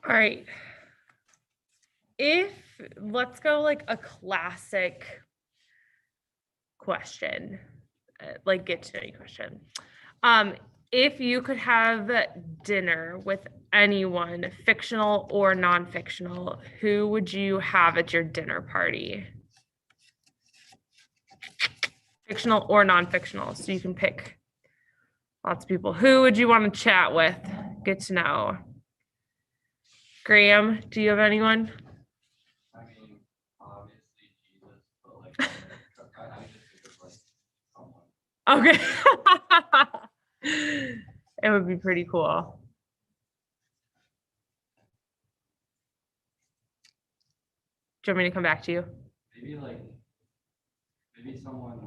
All right. Let's go like a classic question, like get to know you question. If you could have dinner with anyone, fictional or non-fictional, who would you have at your dinner party? Fictional or non-fictional, so you can pick lots of people. Who would you want to chat with? Get to know. Graham, do you have anyone? I mean, obviously Jesus, but like, I just think of like someone. Okay. It would be pretty cool. Do you want me to come back to you? Maybe someone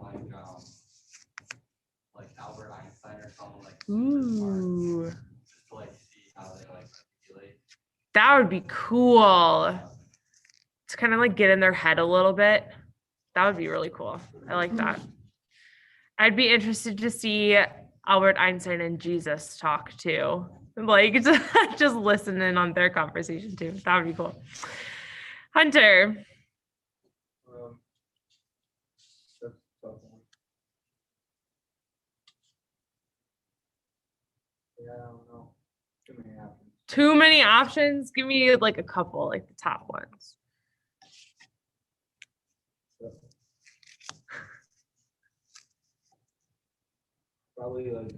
like Albert Einstein or someone like Ooh. just to like see how they like articulate. That would be cool. To kind of like get in their head a little bit. That would be really cool. I like that. I'd be interested to see Albert Einstein and Jesus talk too. Like just listen in on their conversation too. That would be cool. Hunter. Yeah, I don't know. Too many options. Too many options? Give me like a couple, like the top ones. Probably like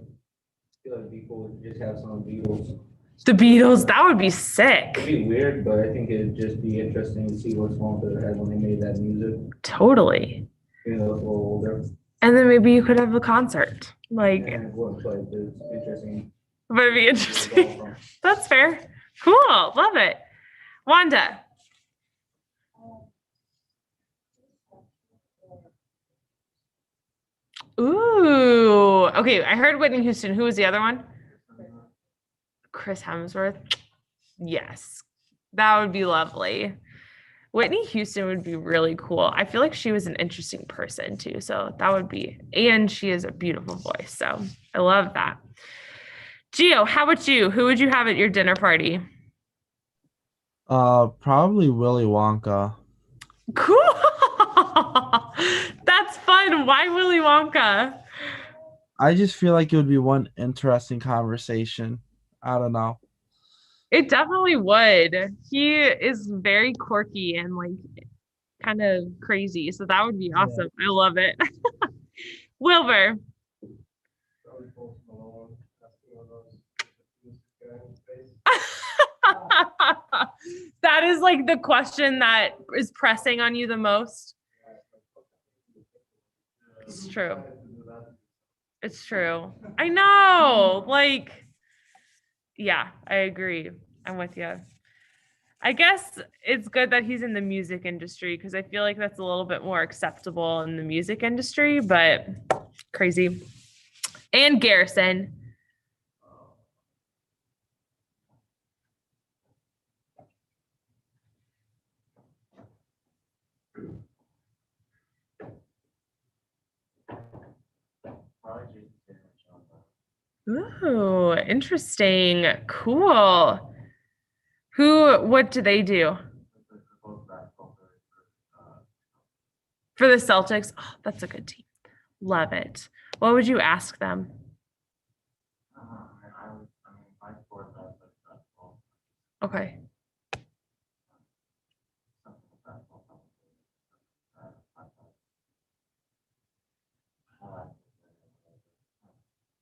feel like people would just have some Beatles. The Beatles, that would be sick. It'd be weird, but I think it'd just be interesting to see what's going through their head when they made that music. Totally. You know, it's a little older. And then maybe you could have a concert. Like, and it wouldn't play, but it's interesting. But it'd be interesting. That's fair. Cool. Love it. Wanda. Ooh. Okay. I heard Whitney Houston. Who was the other one? Chris Hemsworth. Yes. That would be lovely. Whitney Houston would be really cool. I feel like she was an interesting person too. So that would be, and she has a beautiful voice. So I love that. Gio, how about you? Who would you have at your dinner party? Probably Willy Wonka. Cool. That's fun. Why Willy Wonka? I just feel like it would be one interesting conversation. I don't know. It definitely would. He is very quirky and like kind of crazy. So that would be awesome. I love it. Wilbur. That is like the question that is pressing on you the most. It's true. It's true. I know. Like, yeah, I agree. I'm with you. I guess it's good that he's in the music industry because I feel like that's a little bit more acceptable in the music industry, but crazy. And Garrison. Ooh, interesting. Cool. What do they do? For the Celtics? Oh, that's a good team. Love it. What would you ask them? Okay.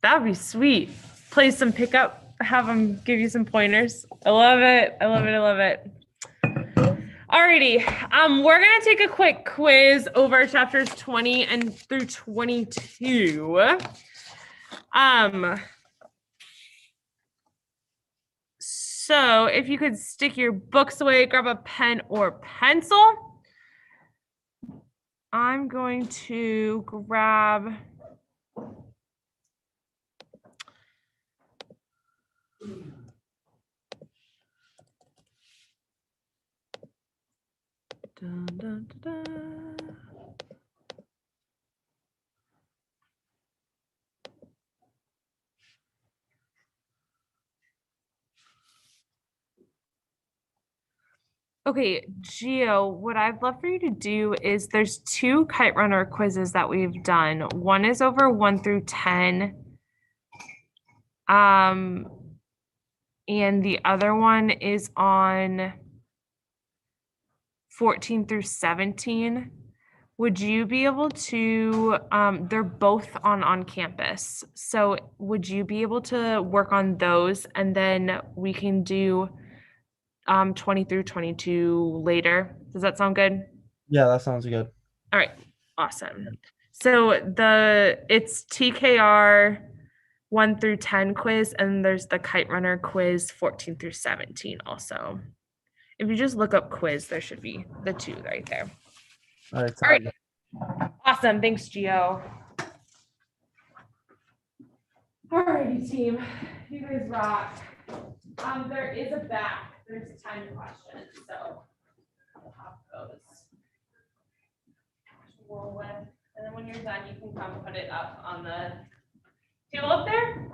That would be sweet. Play some pickup, have them give you some pointers. I love it. I love it. I love it. Alrighty. We're gonna take a quick quiz over chapters 20 and through 22. So if you could stick your books away, grab a pen or pencil. I'm going to grab dun, dun, dun, dun. Okay, Gio, what I'd love for you to do is there's two Kite Runner quizzes that we've done. One is over 1 through 10. Um, and the other one is on 14 through 17. Would you be able to, they're both on campus. So would you be able to work on those and then we can do 20 through 22 later? Does that sound good? Yeah, that sounds good. All right, awesome. So it's TKR 1 through 10 quiz, and there's the Kite Runner quiz 14 through 17 also. If you just look up quiz, there should be the two right there. All right. All right. Awesome. Thanks, Gio. All righty, team. You guys rock. There is a back. There's 10 questions, so I'll have those. Roll with, and then when you're done, you can come put it up on the table up there.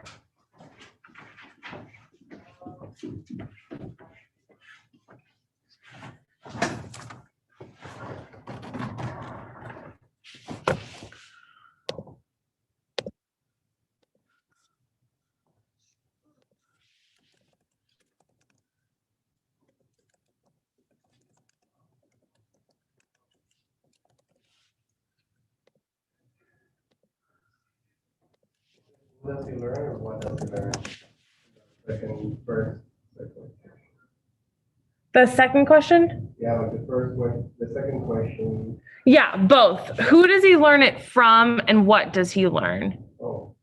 What does he learn or what does he learn? Second. The second question? Yeah, like the first one, the second question. Yeah, both. Who does he learn it from and what does he learn? Oh.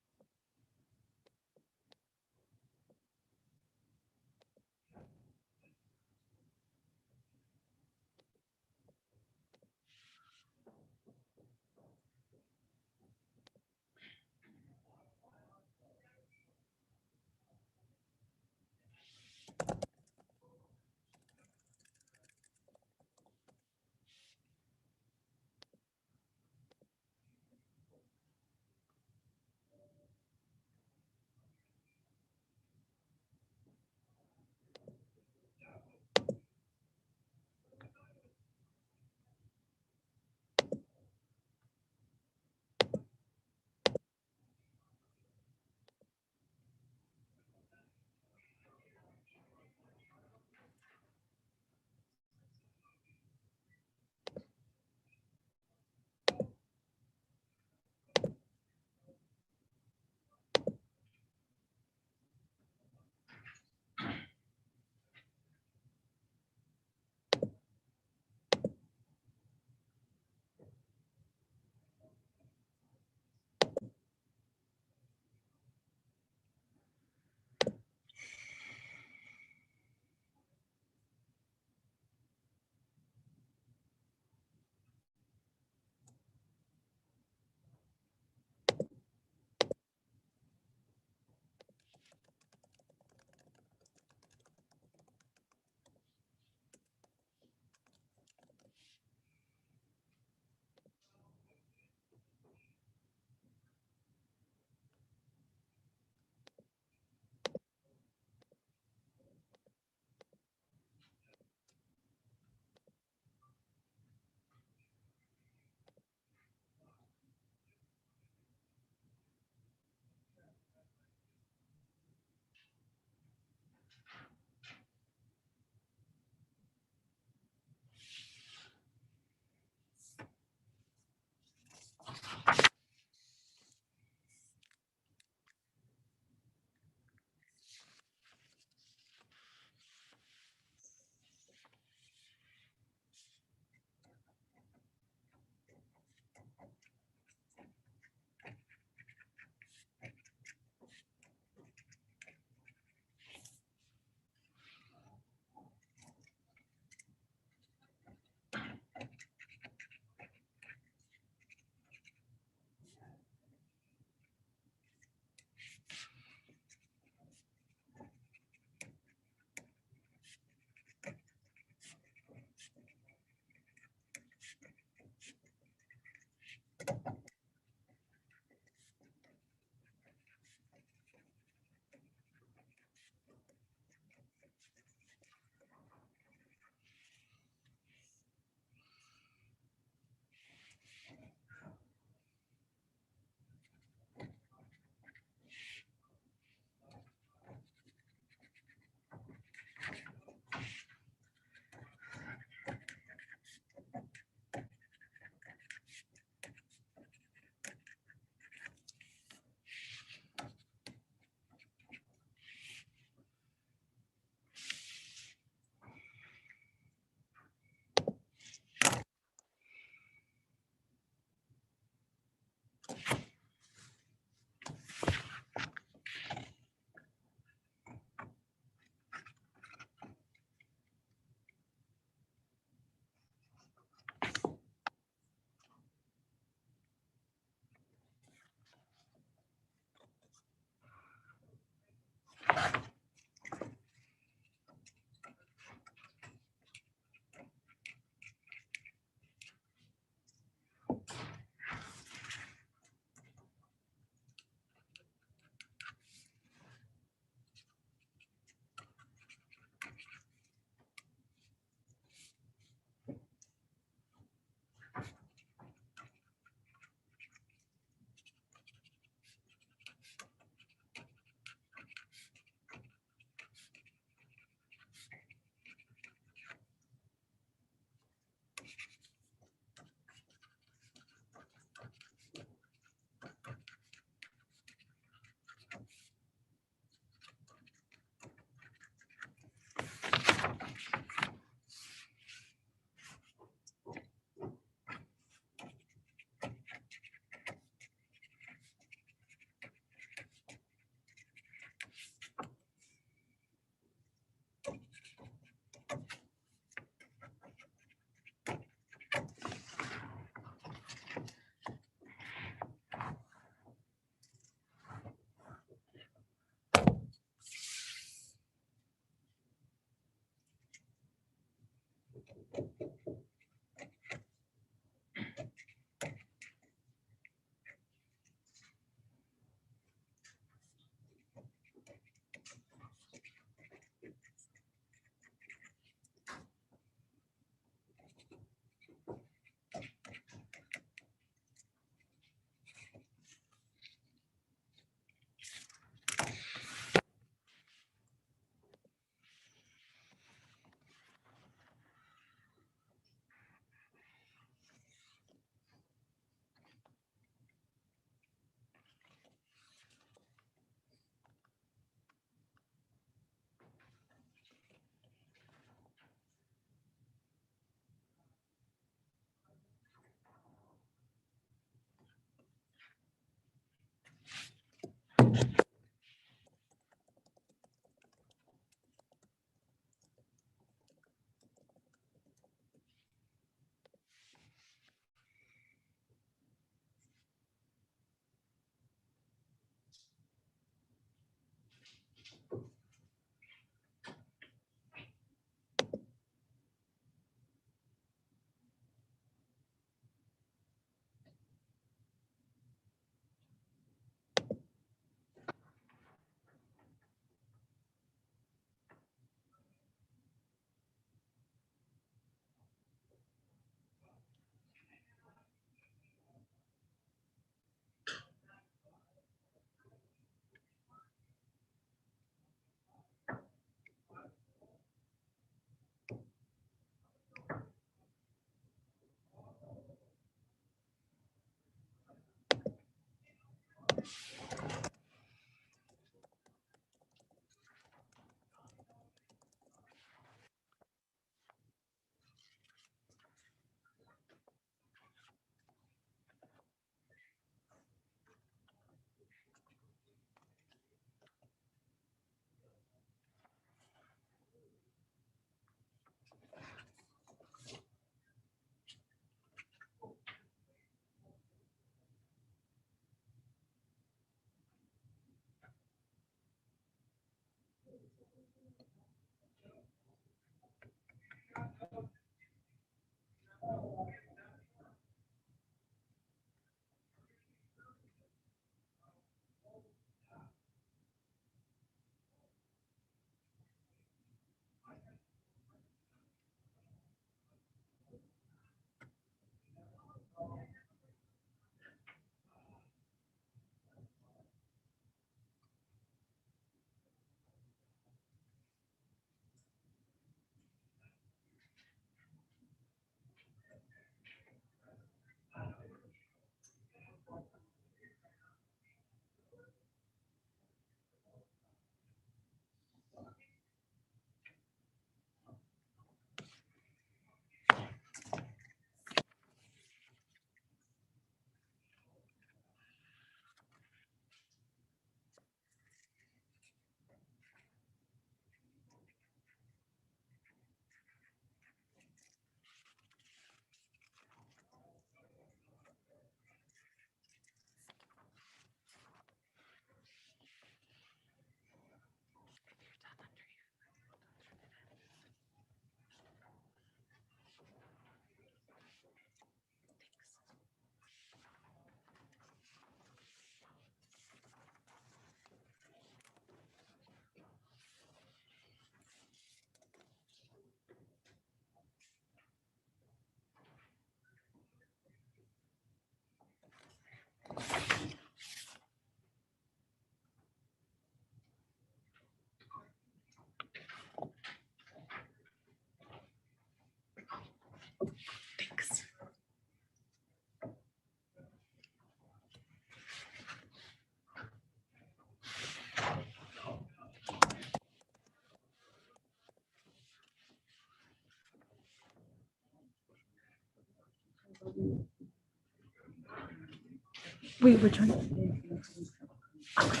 Wait, which one? Okay.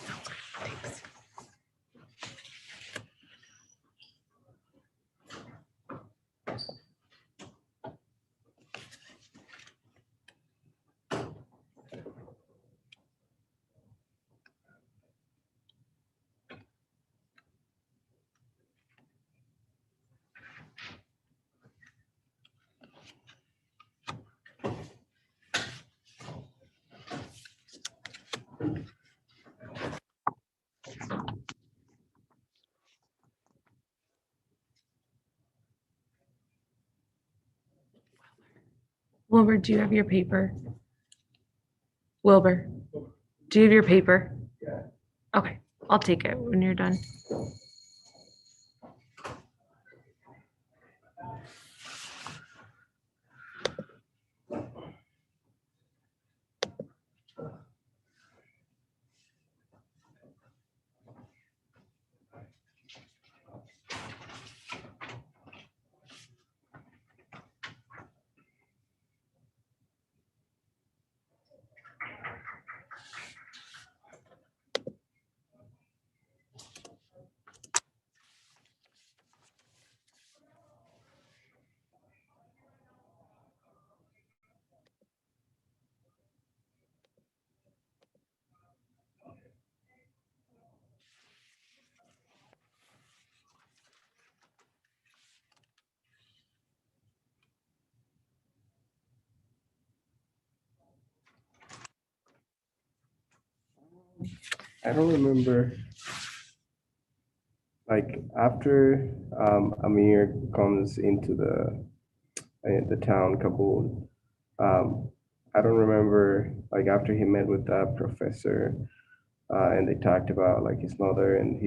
Sounds good. Thanks. Wilbur, do you have your paper? Wilbur, do you have your paper? Yeah. Okay, I'll take it when you're done. I don't remember. Like after Amir comes into the town Kabul, I don't remember like after he met with that professor and they talked about like his mother and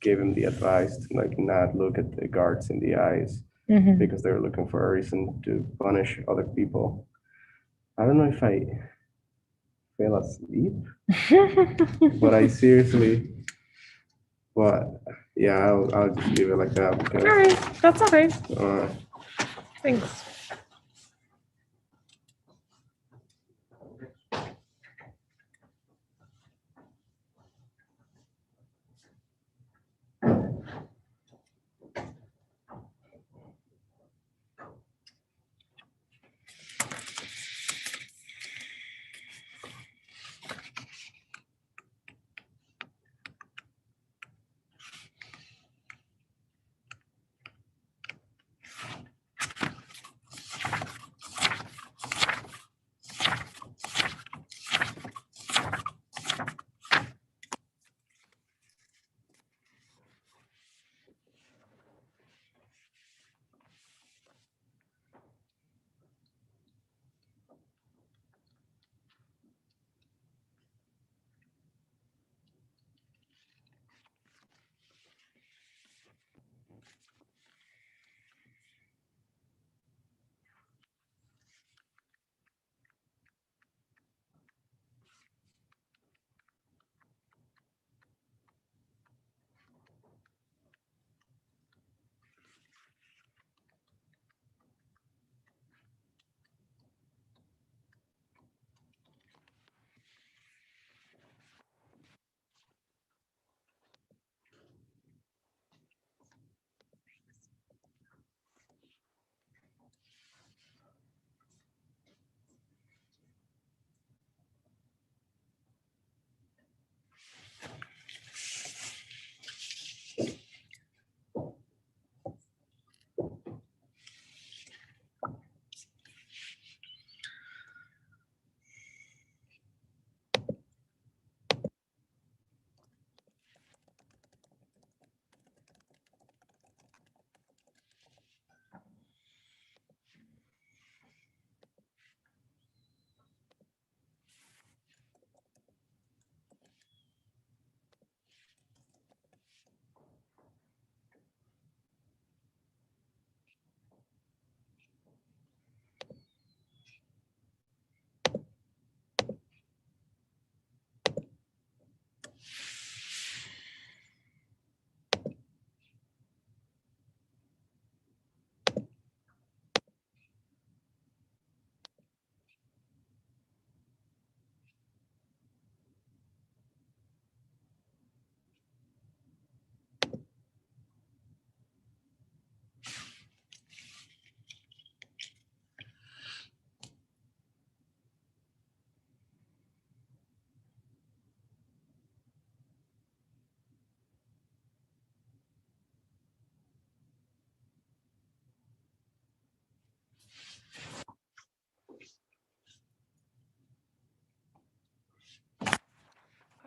gave him the advice to like not look at the guards in the eyes because they were looking for a reason to punish other people. I don't know if I fell asleep, but I seriously. But yeah, I'll just leave it like that All because right, that's okay. uh, Thanks.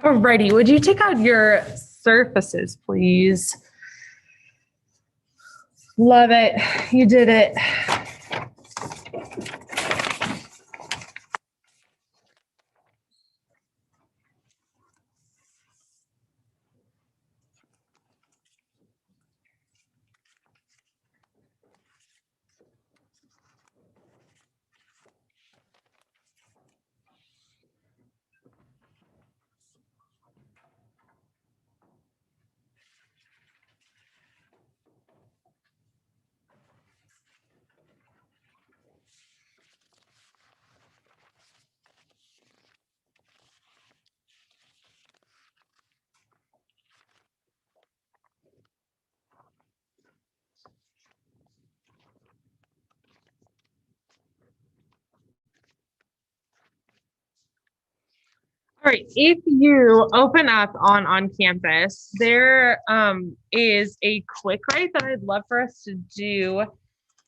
Alrighty, would you take out your surfaces, please? Love it. You did it. All right, if you open up on campus, there is a quick write that I'd love for us to do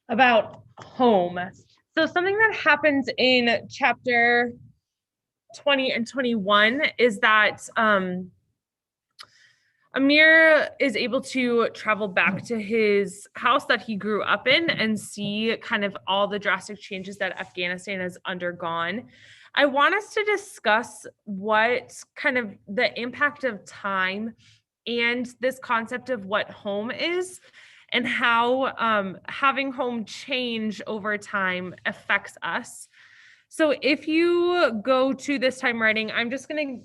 about home. So something that happens in chapter 20 and 21 is that Amir is able to travel back to his house that he grew up in and see kind of all the drastic changes that Afghanistan has undergone. I want us to discuss what kind of the impact of time and this concept of what home is and how having home change over time affects us. So if you go to this time writing, I'm just going to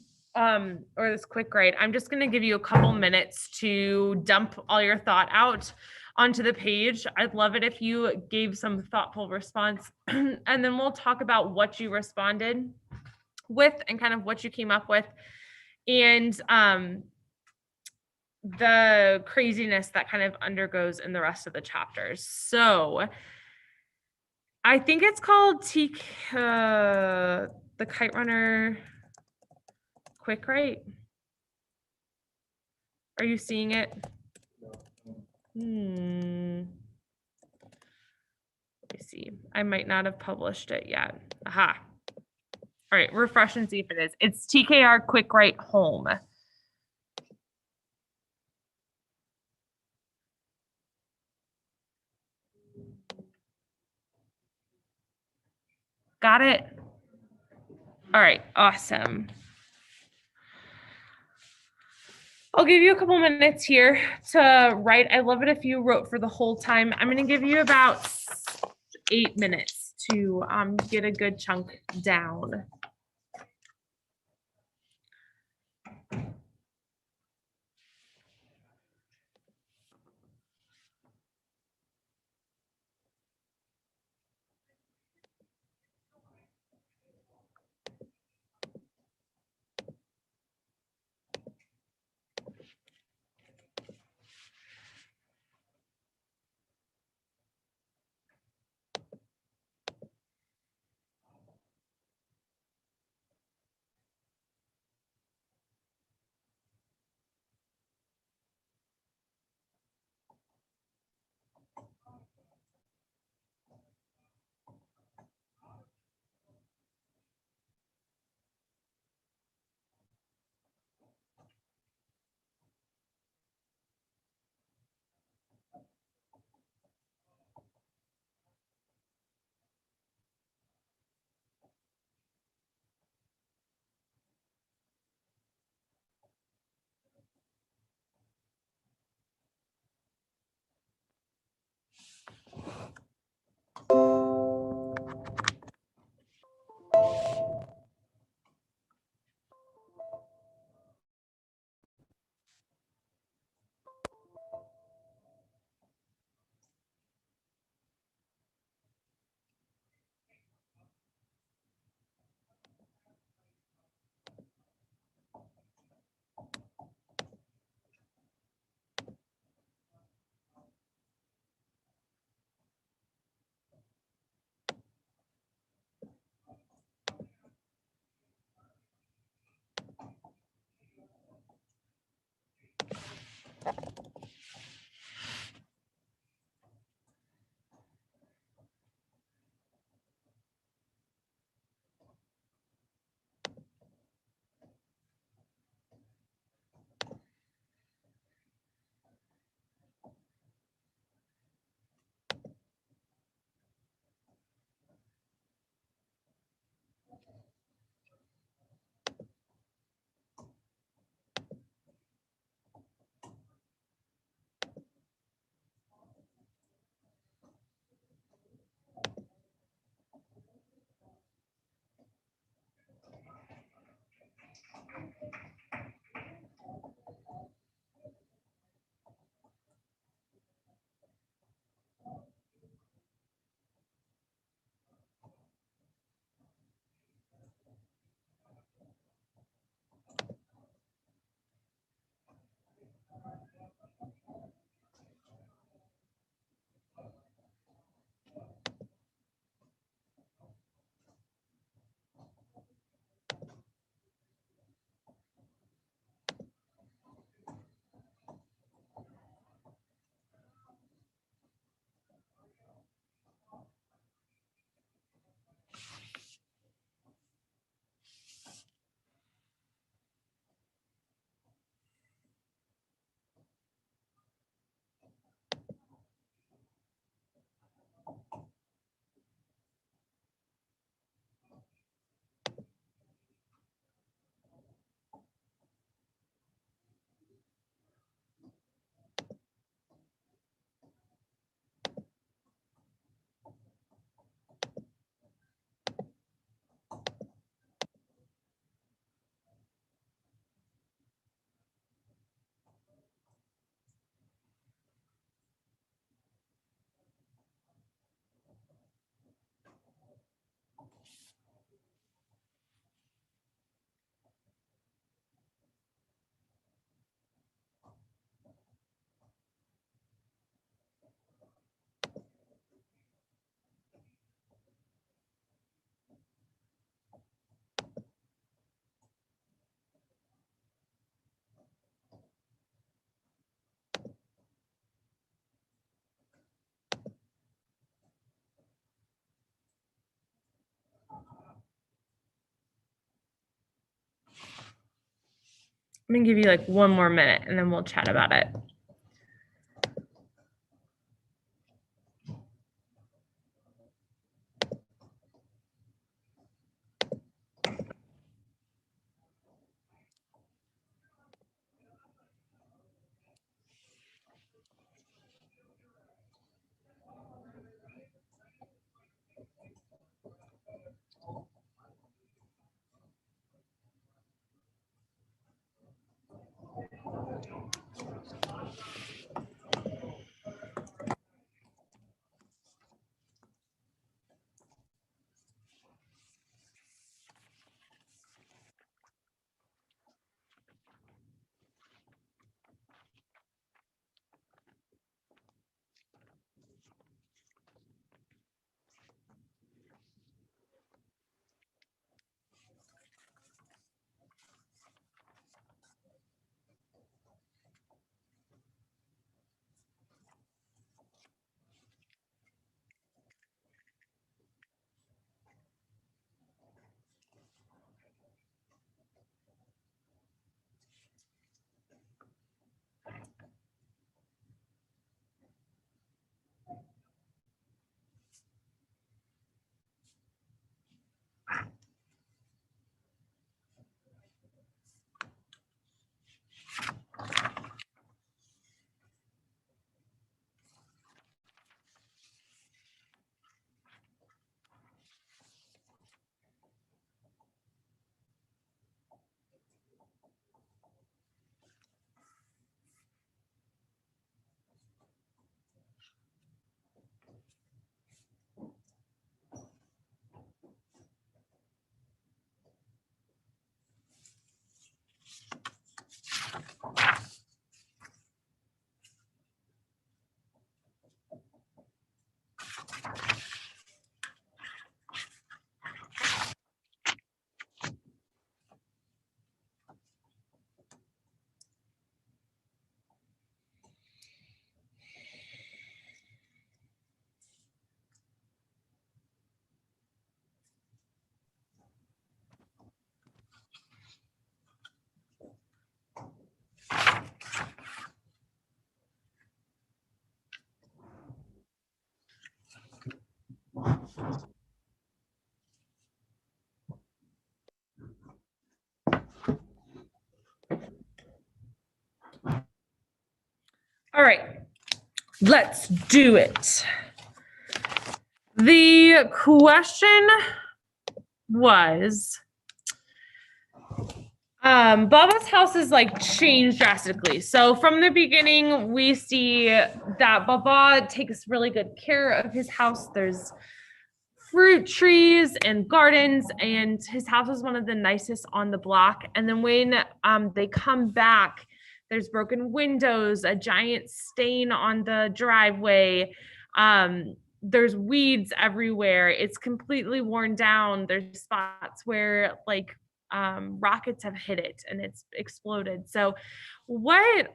or this quick write, I'm just going to give you a couple minutes to dump all your thought out onto the page. I'd love it if you gave some thoughtful response and then we'll talk about what you responded with and kind of what you came up with and the craziness that kind of undergoes in the rest of the chapters. So I think it's called the Kite Runner quick write. Are you seeing it? Let me see. I might not have published it yet. Aha. All right, refresh and see if it is. It's TKR quick write home. Got it? All right, awesome. I'll give you a couple minutes here to write. I love it if you wrote for the whole time. I'm going to give you about 8 minutes to get a good chunk down. I'm gonna give you like one more minute and then we'll chat about it. All right, let's do it. The question was, Baba's house is like changed drastically. So from the beginning, we see that Baba takes really good care of his house. There's fruit trees and gardens, and his house is one of the nicest on the block. And then when they come back there's broken windows, a giant stain on the driveway. There's weeds everywhere. It's completely worn down. There's spots where like rockets have hit it and it's exploded. So what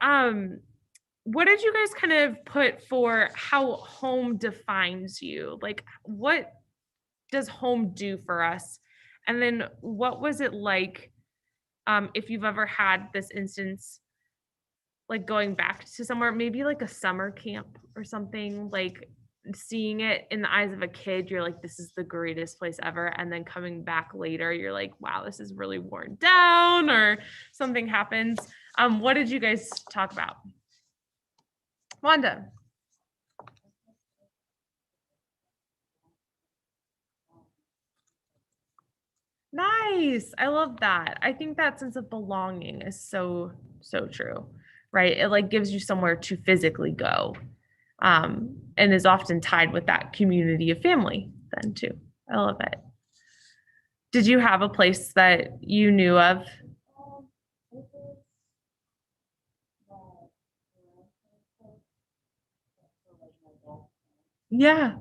did you guys kind of put for how home defines you? Like what does home do for us? And then what was it like if you've ever had this instance, like going back to somewhere, maybe like a summer camp or something, like seeing it in the eyes of a kid, you're like, this is the greatest place ever. And then coming back later, you're like, wow, this is really worn down, or something happens. What did you guys talk about? Wanda. Nice. I love that. I think that sense of belonging is so, so true, right? It like gives you somewhere to physically go, and is often tied with that community of family then too. I love it. Did you have a place that you knew of? Yeah.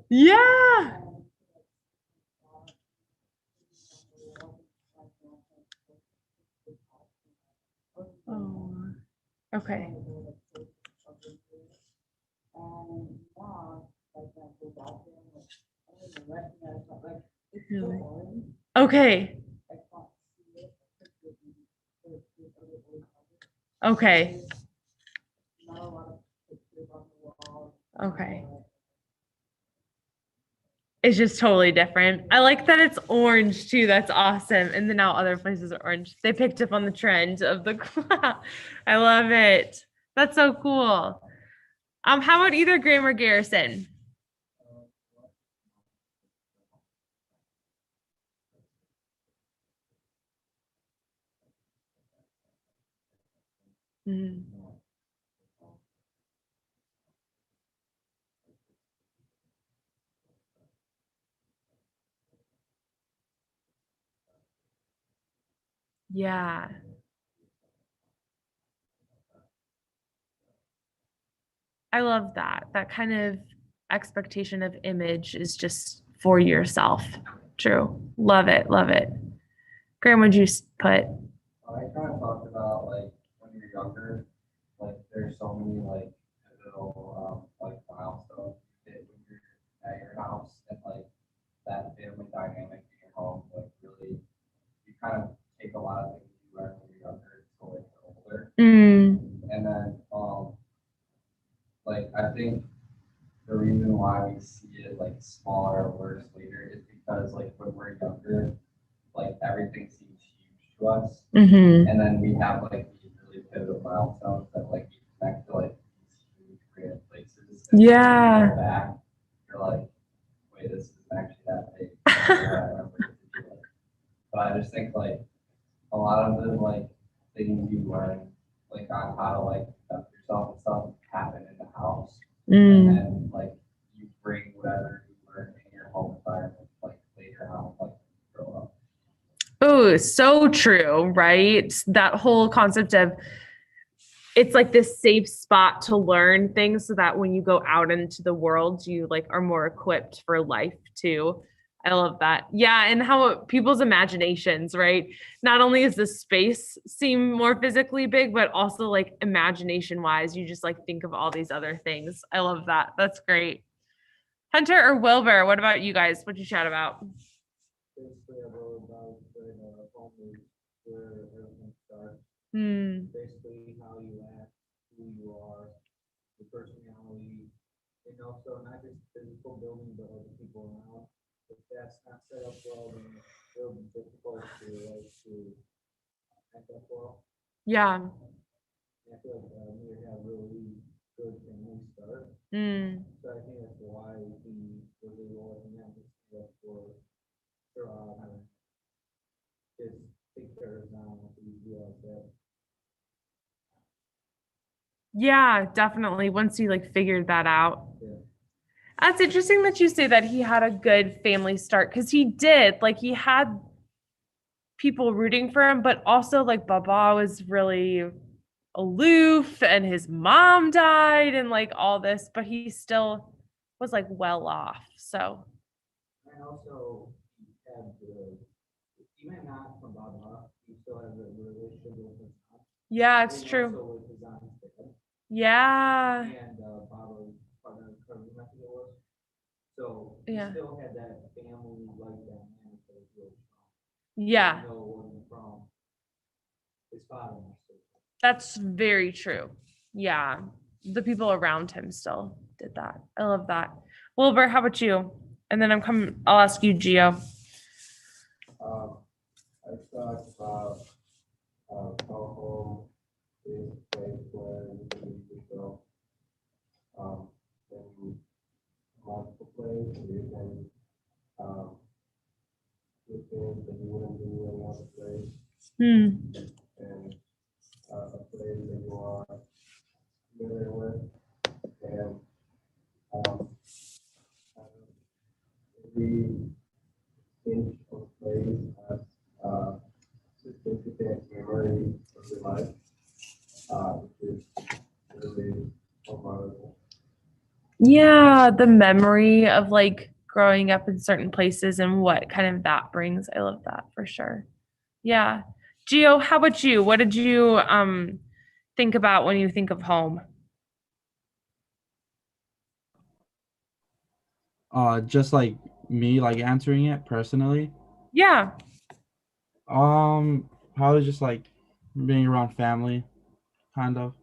Yeah. Oh, okay. Really? Okay. Okay. Okay. It's just totally different. I like that it's orange too. That's awesome. And then now other places are orange. They picked up on the trend of the I love it. That's so cool. How about either Graham or Garrison? Mm. Yeah. I love that. That kind of expectation of image is just for yourself. True. Love it. Love it. Graham, would you put? I kind of talked about like when you're younger, like there's so many like little like milestones you hit when you're at your house, and like that family dynamic in your home, like really you kind of take a lot of things you learn when you're younger to like older. And then like I think the reason why we see it like smaller or worse later is because like when we're younger, like everything seems huge to us. And then we have like these really pivotal milestones that like we connect to like these huge grand places. And Yeah. when you go back, you're like, wait, this is actually that big. I remember it to be like. But I just think like a lot of the like things you learn like on how to like conduct yourself and stuff happen in the house. And then like you bring whatever you learn in your home environment like later on, like grow up. Oh, so true, right? That whole concept of it's like this safe spot to learn things so that when you go out into the world, you like are more equipped for life too. I love that. Yeah, and how people's imaginations, right? Not only is the space seem more physically big, but also like imagination wise, you just like think of all these other things. I love that. That's great. Hunter or Wilbur, what about you guys? What'd you chat about? Basically, I wrote about the home is where everything starts. Basically, how you act, who you are, your personality, and also not just physical building, but other people around. If that's not set up well, then it'll be difficult to like to act up well. Yeah. And I feel like we have really good family start. So I think that's why he was able to not just stay up for kind of just take care of now after you realize that. Yeah, definitely. Once you like figured that out. Yeah. That's interesting that you say that he had a good family start because he did. Like he had people rooting for him, but also like Baba was really aloof and his mom died and like all this, but he still was like well off. So And also, he had the, he might not from Baba, he still has a relationship with his aunt. yeah, it's And true. also with his aunt's dad. Yeah. And Baba's partner, Kareem, I think it was. So he Yeah. still had that family like dynamic that was really strong. Yeah. Even though it wasn't from his father necessarily. That's very true. Yeah. The people around him still did that. I love that. Wilbur, how about you? And then I'll ask you, Gio. I thought about how home is a place where you can leave yourself in multiple places where you can do things that you wouldn't do any other place, and a place that you are familiar with, and um, every inch of place has significant memory of your life, which is really valuable. Yeah, the memory of like growing up in certain places and what kind of that brings. I love that for sure. Yeah. Gio, how about you? What did you think about when you think of home? Just like me, like answering it personally. Yeah. Probably just like being around family, kind of,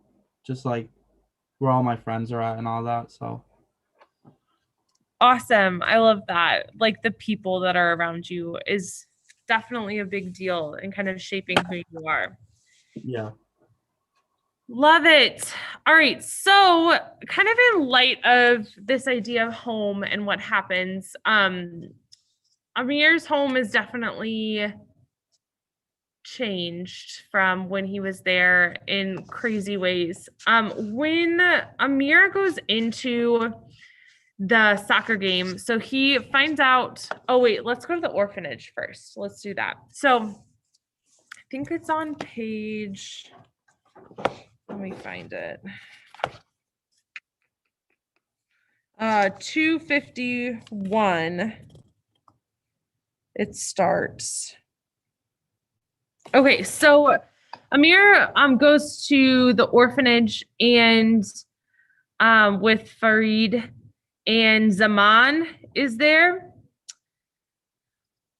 just like where all my friends are at and all that. So Awesome. I love that. Like the people that are around you is definitely a big deal in kind of shaping who you are. yeah. Love it. All right. So, kind of in light of this idea of home and what happens, Amir's home is definitely changed from when he was there in crazy ways. When Amir goes into the soccer game, so he finds out, oh wait, let's go to the orphanage first. Let's do that. So I think it's on page, let me find it. 251. It starts. Okay, so Amir goes to the orphanage and with Farid, and Zaman is there.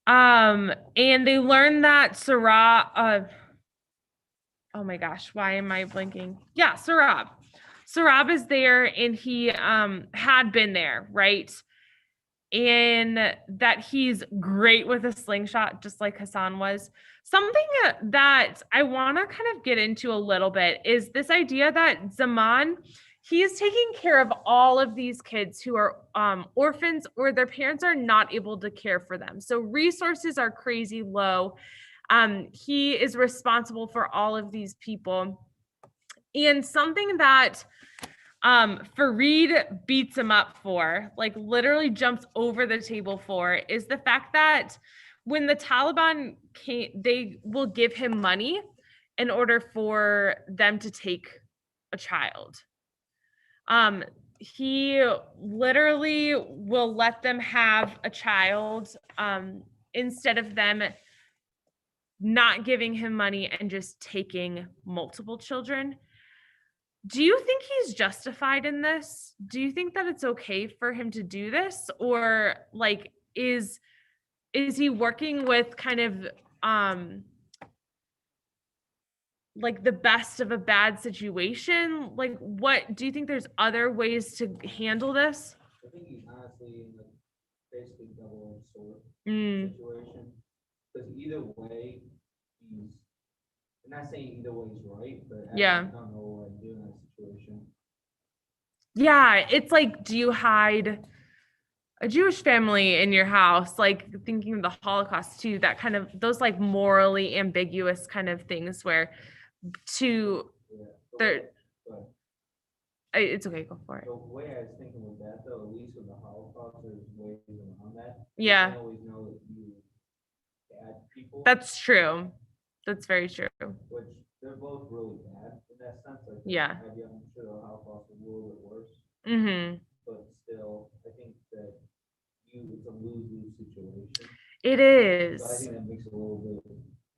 And they learn that Sarah oh my gosh, why am I blinking? Yeah, Sarab. Sarab is there and he had been there, right? And that he's great with a slingshot, just like Hassan was. Something that I want to kind of get into a little bit is this idea that Zaman, he is taking care of all of these kids who are orphans or their parents are not able to care for them. So resources are crazy low. He is responsible for all of these people. And something that Farid beats him up for, like literally jumps over the table for, is the fact that when the Taliban came, they will give him money in order for them to take a child. He literally will let them have a child instead of them not giving him money and just taking multiple children. Do you think he's justified in this? Do you think that it's okay for him to do this, or like is he working with kind of like the best of a bad situation? Like what do you think there's other ways to handle this? I think he's honestly in the basically double-edged sword situation. Because either way, he's, I'm not saying either way is right, but Yeah. I don't know what to do in that situation. Yeah, it's like, do you hide a Jewish family in your house? Like thinking of the Holocaust too, that kind of those like morally ambiguous kind of things where to Yeah. there. But It's okay, go for it. The way I was thinking with that though, at least with the Holocaust, there's ways around that. Yeah. You don't always know that you bad people. That's true. That's very true. Which they're both really bad in that sense. Like, Yeah. I'm sure the Holocaust was a little bit worse, Mm-hmm. but still, I think that it's a lose-lose situation. It So I is. think that makes it a little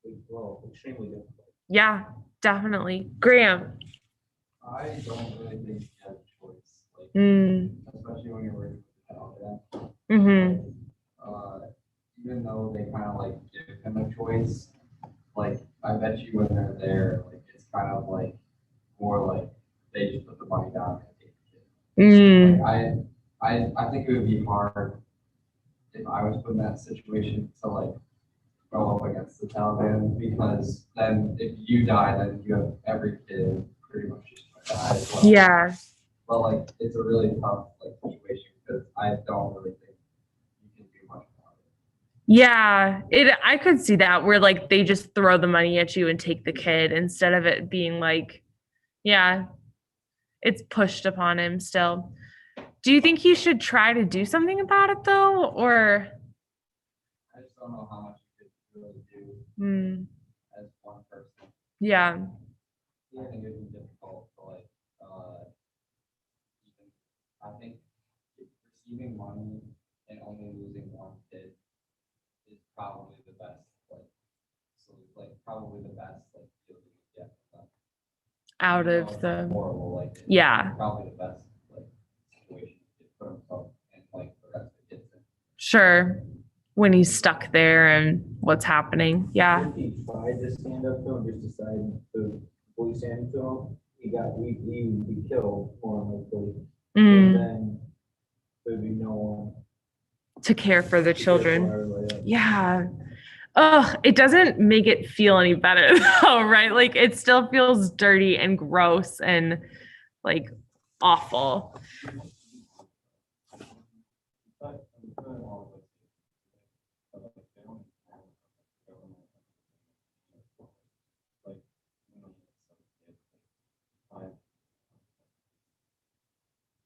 bit, well, extremely difficult. Yeah, definitely. Graham. I don't really think you have a choice, like, especially when you're working with the child. Mm-hmm. Even though they kind of like give him a choice, like I bet you when they're there, like it's kind of like more like they just put the money down and take the kid. Like I think it would be hard if I was put in that situation to like go up against the Taliban, because then if you die, then you have every kid pretty much just gonna die as well. Yeah. But like it's a really tough like situation because I don't really think you can do much about it. Yeah. I could see that where like they just throw the money at you and take the kid instead of it being like, yeah, it's pushed upon him still. Do you think he should try to do something about it though? Or I just don't know how much you could really do as one person. yeah. I think it would be difficult to like even, I think receiving money and only losing one kid is probably the best like so like probably the best like deal you can get from them. Out Even of though it's the horrible, like it's yeah. probably the best like situation to put himself and like the rest of the kids in. Sure. When he's stuck there and what's happening. Yeah. If he tried to stand up to him, just decided to fully stand to him, he would be killed more likely. And then there'd be no one To care for the to care children. for everybody. Yeah. Oh, it doesn't make it feel any better though, right? Like it still feels dirty and gross and like awful. But I'm feeling all of it. But, like, they don't have a government, like, you know, some kids, like, five,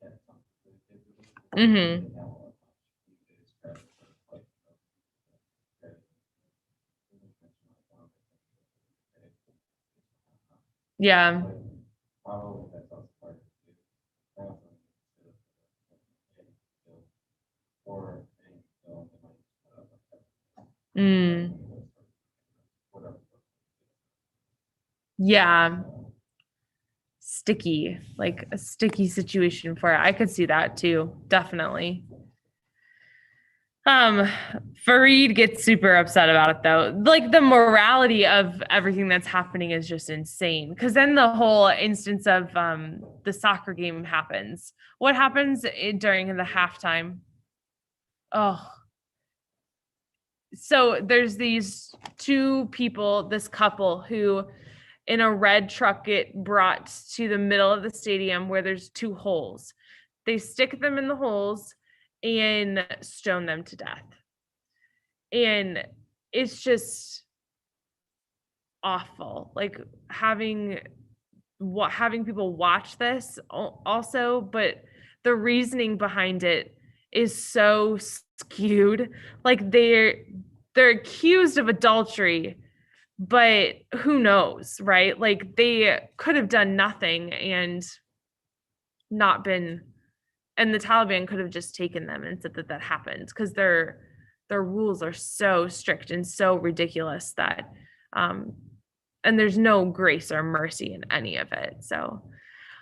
yeah, some kids, they have a lot of communities, like, Yeah. probably that's also part of it too. I also think or whatever. Yeah. Sticky, like a sticky situation for it. I could see that too. Definitely. Fareed gets super upset about it though. Like the morality of everything that's happening is just insane. Cause then the whole instance of the soccer game happens. What happens during the halftime? Oh, so there's these two people, this couple who in a red truck get brought to the middle of the stadium where there's two holes. They stick them in the holes and stone them to death. And it's just awful. Like having people watch this also, but the reasoning behind it is so skewed. Like they're accused of adultery, but who knows, right? Like they could have done nothing and not been, and the Taliban could have just taken them and said that that happened because their rules are so strict and so ridiculous that and there's no grace or mercy in any of it. So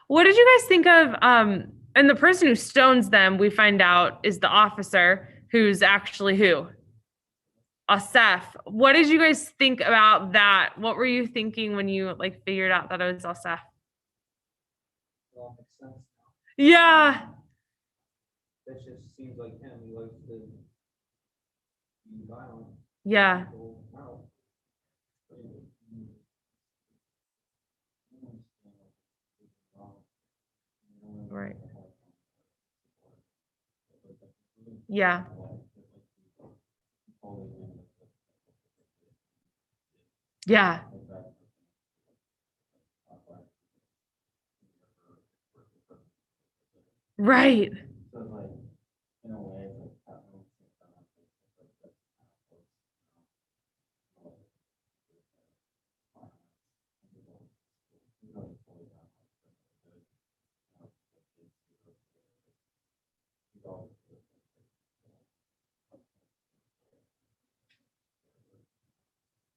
what did you guys think of and the person who stones them, we find out, is the officer who's actually who? Asef. What did you guys think about that? What were you thinking when you like figured out that it was Asef? Well, makes sense. Yeah. That just seems like him. He likes to be violent. Yeah. Right. Yeah. Yeah. Right. So it's like, in a way, it's like, I don't know, it's like,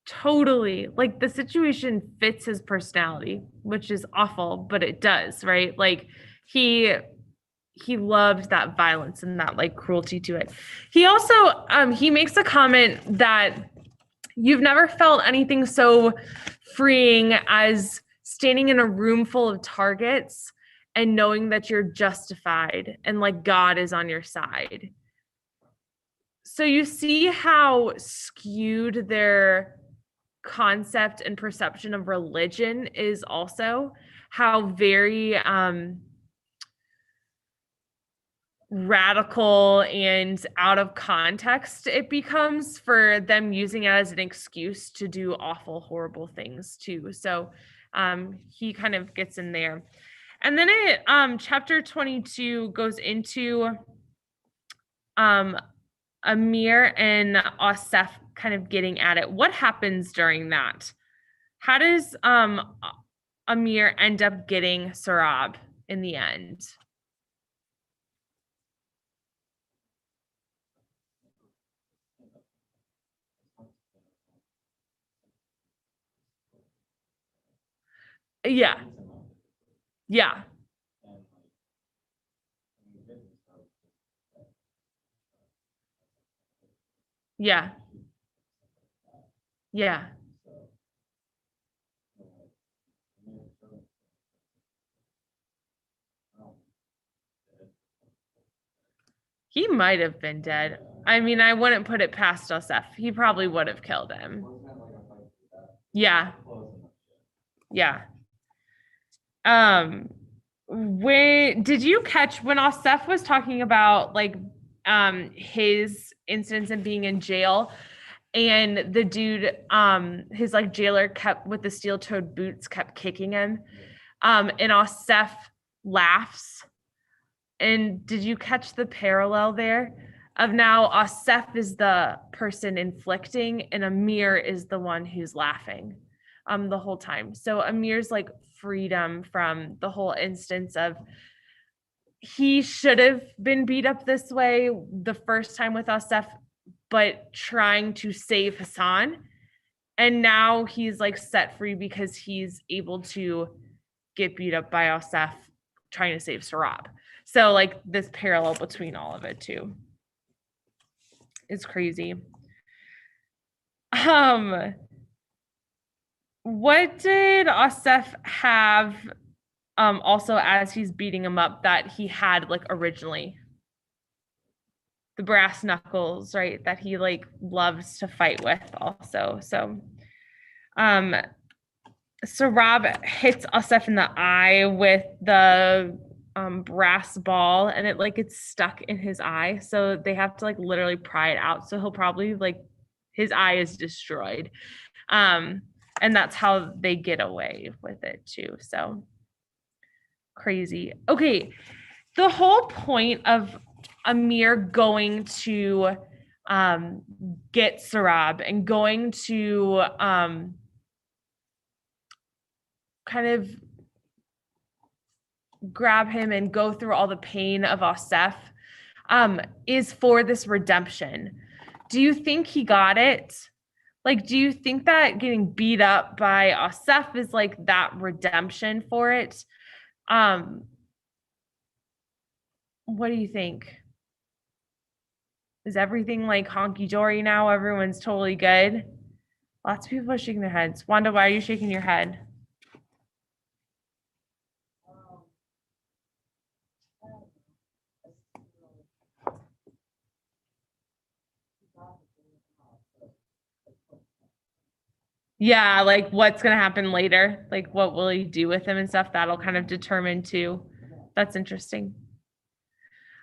Totally. Like the situation fits his personality, which is awful, but it does, right? Like he he loved that violence and that like cruelty to it. He also he makes a comment that you've never felt anything so freeing as standing in a room full of targets and knowing that you're justified and like God is on your side. So you see how skewed their concept and perception of religion is also, how very radical and out of context it becomes for them using it as an excuse to do awful, horrible things too. So he kind of gets in there. And then it chapter 22 goes into Amir and Asef kind of getting at it. What happens during that? How does Amir end up getting Sarab in the end? Yeah. Yeah. Yeah. Yeah. He might have been dead. I mean, I wouldn't put it past Joseph. He probably would have killed him. Yeah. Yeah. When did you catch when Osef was talking about like his instance of being in jail and the dude his like jailer kept with the steel-toed boots kept kicking him and Osef laughs. And did you catch the parallel there of now Asef is the person inflicting and Amir is the one who's laughing the whole time. So Amir's like freedom from the whole instance of he should have been beat up this way the first time with Asef, but trying to save Hassan. And now he's like set free because he's able to get beat up by Asef trying to save Sarab. So like this parallel between all of it too is crazy. What did Asef have also as he's beating him up that he had like originally? The brass knuckles, right? That he like loves to fight with also. So Sarab hits Asef in the eye with the brass ball and it like gets stuck in his eye. So they have to like literally pry it out. So he'll probably like his eye is destroyed. And that's how they get away with it too. So crazy. Okay. The whole point of Amir going to get Sarab and going to kind of grab him and go through all the pain of Asef is for this redemption. Do you think he got it? Like, do you think that getting beat up by Asef is like that redemption for it? What do you think? Is everything like honky-dory now? Everyone's totally good? Lots of people are shaking their heads. Wanda, why are you shaking your head? Yeah, like what's gonna happen later? Like what will he do with him and stuff? That'll kind of determine too. That's interesting.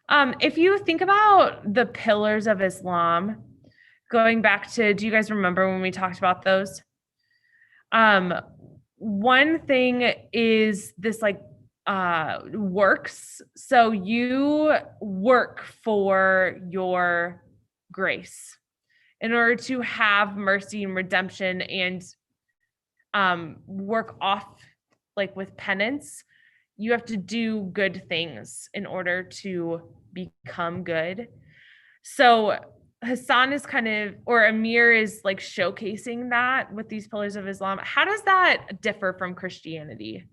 If you think about the pillars of Islam, going back to, do you guys remember when we talked about those? One thing is this like works. So you work for your grace in order to have mercy and redemption and work off like with penance. You have to do good things in order to become good. So Hassan is kind of, or Amir is like showcasing that with these pillars of Islam. How does that differ from Christianity?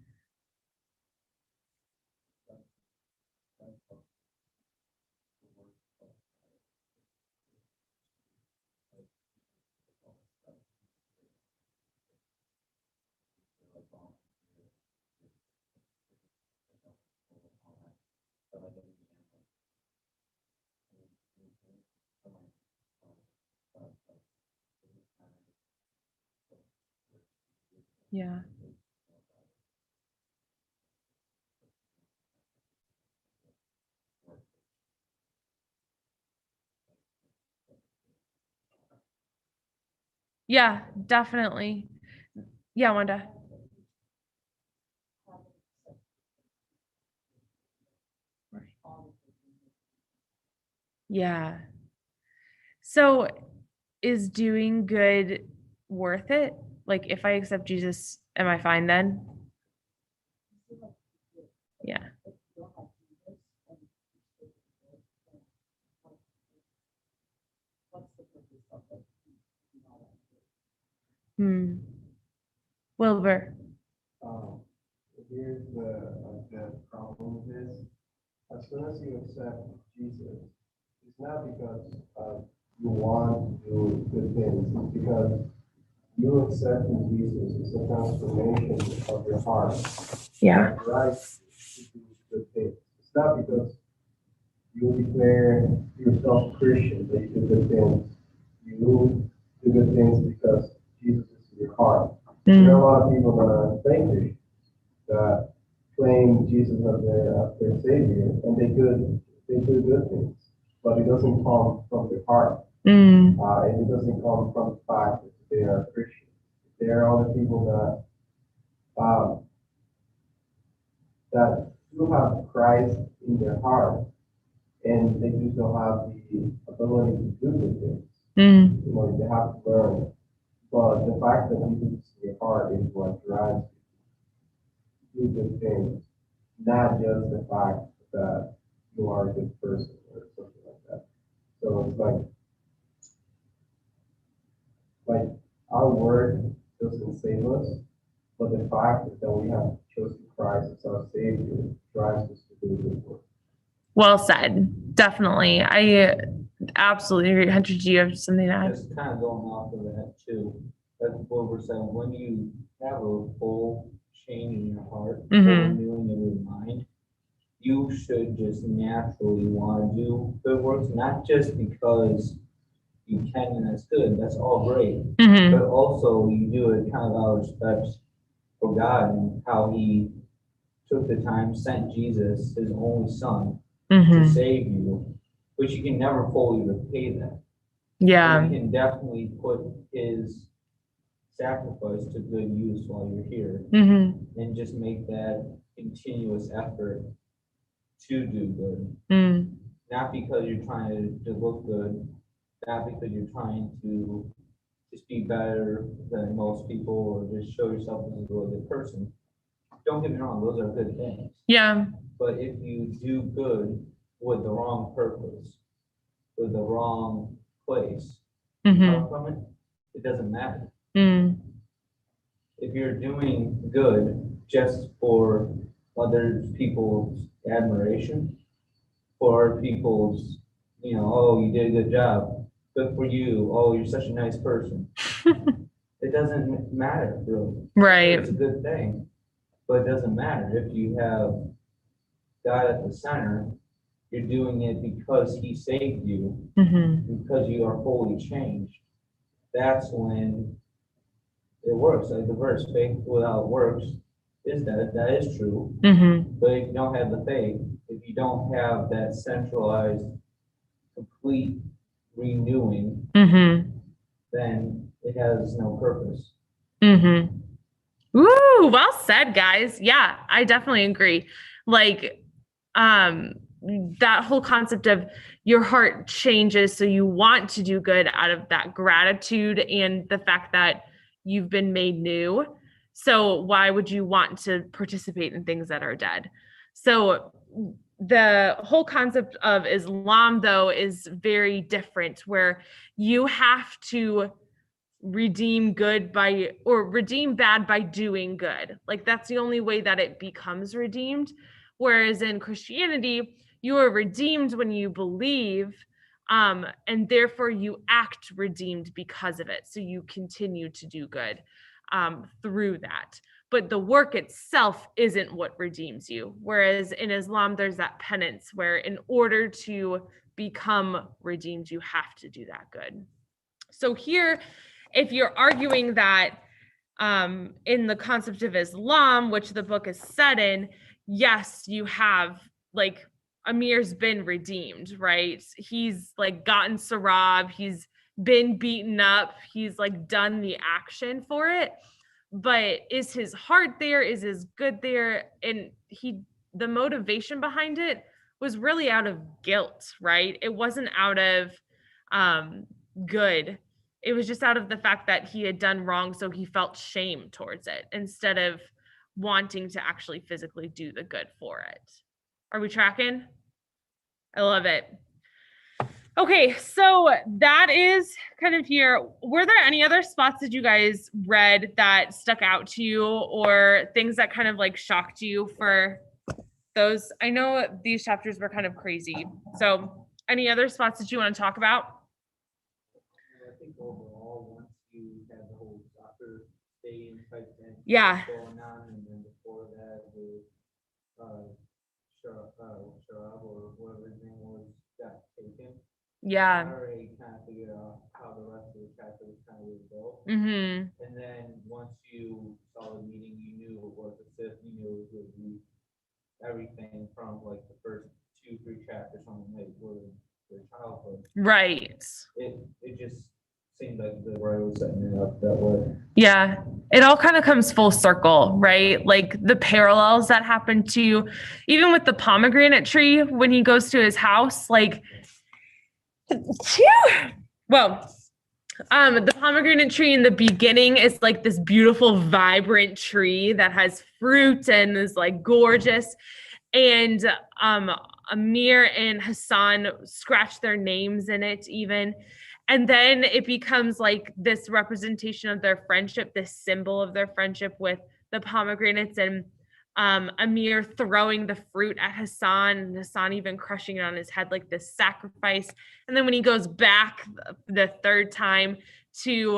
Yeah. Yeah, definitely. Yeah, Wanda. Yeah. So is doing good worth it? Like if I accept Jesus, am I fine then? Yeah. Hmm. Wilbur. Here's the problem with this. As soon as you accept Jesus, it's not because you want to do good things. It's because you accepting Jesus is a transformation of your heart. Yeah. That drives you to do good things. It's not because you declare yourself Christian that you do good things. You do good things because Jesus is in your heart. There are a lot of people that are fake Christians that claim Jesus as their savior, and they do good things, but it doesn't come from their heart, and it doesn't come from the fact that they are Christian. There are other people that do have Christ in their heart, and they just don't have the ability to do good things. You know, they have to learn. But the fact that Jesus is in your heart is what drives you to do good things, not just the fact that you are a good person or something like that. So it's like our word doesn't save us, but the fact that we have chosen Christ as our Savior drives us to do good work. Well said. Definitely. I absolutely agree. Hunter, do you have something to add? Just kind of going off of that too. That's what we're saying. When you have a full change in your heart, full renewing of your mind, you should just naturally want to do good works, not just because you can and that's good. That's all great. But also you do it kind of out of respect for God and how he took the time, sent Jesus, his only son, to save you, but you can never fully repay that. Yeah. You can definitely put his sacrifice to good use while you're here, and just make that continuous effort to do good. Not because you're trying to look good, not because you're trying to just be better than most people or just show yourself as a really good person. Don't get me wrong, those are good things. Yeah. But if you do good with the wrong purpose, with the wrong place, come from it, it doesn't matter. If you're doing good just for other people's admiration, for people's, oh, you did a good job, good for you, oh, you're such a nice person. It doesn't matter, really. Right. It's a good thing, but it doesn't matter. If you have God at the center, you're doing it because he saved you, because you are fully changed. That's when it works. Like the verse, faith without works is dead. That is true. But if you don't have the faith, if you don't have that centralized, complete renewing, then it has no purpose. Ooh, well said, guys. Yeah, I definitely agree. Like, that whole concept of your heart changes, so you want to do good out of that gratitude and the fact that you've been made new. So why would you want to participate in things that are dead? So the whole concept of Islam, though, is very different, where you have to redeem good by or redeem bad by doing good. Like that's the only way that it becomes redeemed. Whereas in Christianity, you are redeemed when you believe, and therefore you act redeemed because of it. So you continue to do good through that. But the work itself isn't what redeems you. Whereas in Islam, there's that penance where in order to become redeemed, you have to do that good. So here, if you're arguing that in the concept of Islam, which the book is set in, yes, you have like Amir's been redeemed, right? He's like gotten sarab, he's been beaten up, he's like done the action for it. But is his heart there? Is his good there? And the motivation behind it was really out of guilt, right? It wasn't out of good. It was just out of the fact that he had done wrong, so he felt shame towards it instead of wanting to actually physically do the good for it. Are we tracking? I love it. Okay, so that is kind of here. Were there any other spots that you guys read that stuck out to you or things that kind of like shocked you for those? I know these chapters were kind of crazy. So any other spots that you want to talk about? I think overall, once you had the whole soccer stadium type thing Yeah. going on, and then before that, the Sharab or whatever his name was got taken. I Yeah. already kind of figured out how the rest of the chapter was kind of built. Mm-hmm. And then once you saw the meeting, you knew it was a Sith, you knew it was going to be everything from like the first 2-3 chapters from like their childhood. Right. It just seemed like the writer was setting it up that way. Yeah. It all kind of comes full circle, right? Like the parallels that happen to even with the pomegranate tree when he goes to his house, like well, the pomegranate tree in the beginning is like this beautiful, vibrant tree that has fruit and is like gorgeous. And Amir and Hassan scratch their names in it even. And then it becomes like this representation of their friendship, this symbol of their friendship with the pomegranates and Amir throwing the fruit at Hassan and Hassan even crushing it on his head like this sacrifice. And then when he goes back the third time to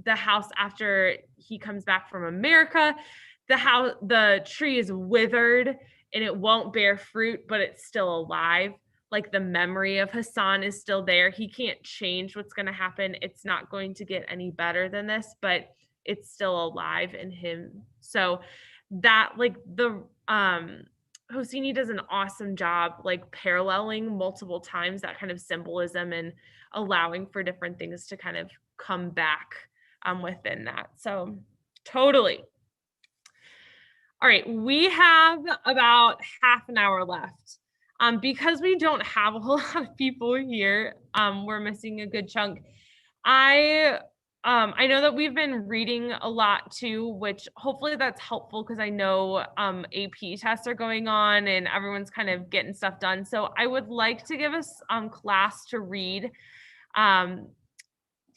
the house after he comes back from America, the tree is withered and it won't bear fruit, but it's still alive. Like the memory of Hassan is still there. He can't change what's going to happen. It's not going to get any better than this, but it's still alive in him. So that like the Hosseini does an awesome job like paralleling multiple times that kind of symbolism and allowing for different things to kind of come back within that. So totally. All right, we have about half an hour left. Because we don't have a whole lot of people here, we're missing a good chunk. I know that we've been reading a lot too, which hopefully that's helpful because I know AP tests are going on and everyone's kind of getting stuff done. So I would like to give us class to read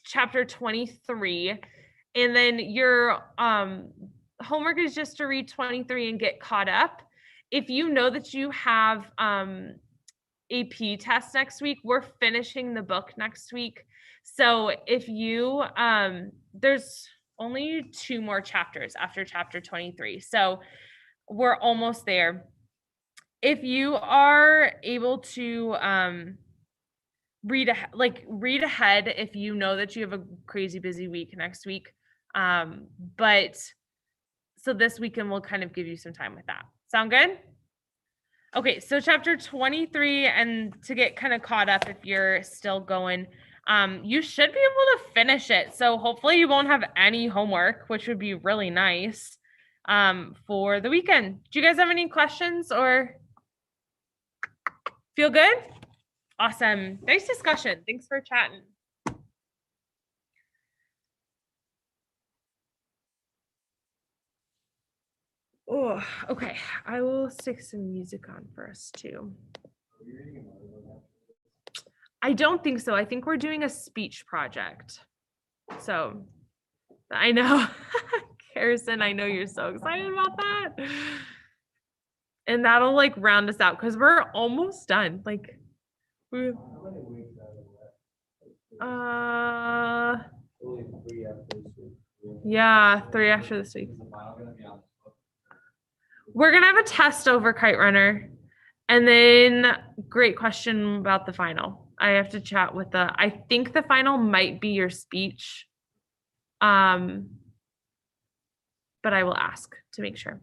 chapter 23, and then your homework is just to read 23 and get caught up. If you know that you have AP test next week, we're finishing the book next week. So if you, there's only 2 more chapters after chapter 23. So we're almost there. If you are able to read ahead if you know that you have a crazy busy week next week. But so this weekend we'll kind of give you some time with that. Sound good? Okay, so chapter 23, and to get kind of caught up if you're still going, you should be able to finish it. So hopefully you won't have any homework, which would be really nice. for the weekend. Do you guys have any questions or feel good? Awesome. Nice discussion. Thanks for chatting. Oh, okay. I will stick some music on for us too. I don't think so. I think we're doing a speech project. So I know, Harrison, I know you're so excited about that. And that'll like round us out because we're almost done. Like, we, Only 3 after this week. yeah, 3 after this week. Is the final gonna be on this book? We're gonna have a test over Kite Runner, and then great question about the final. I have to chat with I think the final might be your speech. But I will ask to make sure.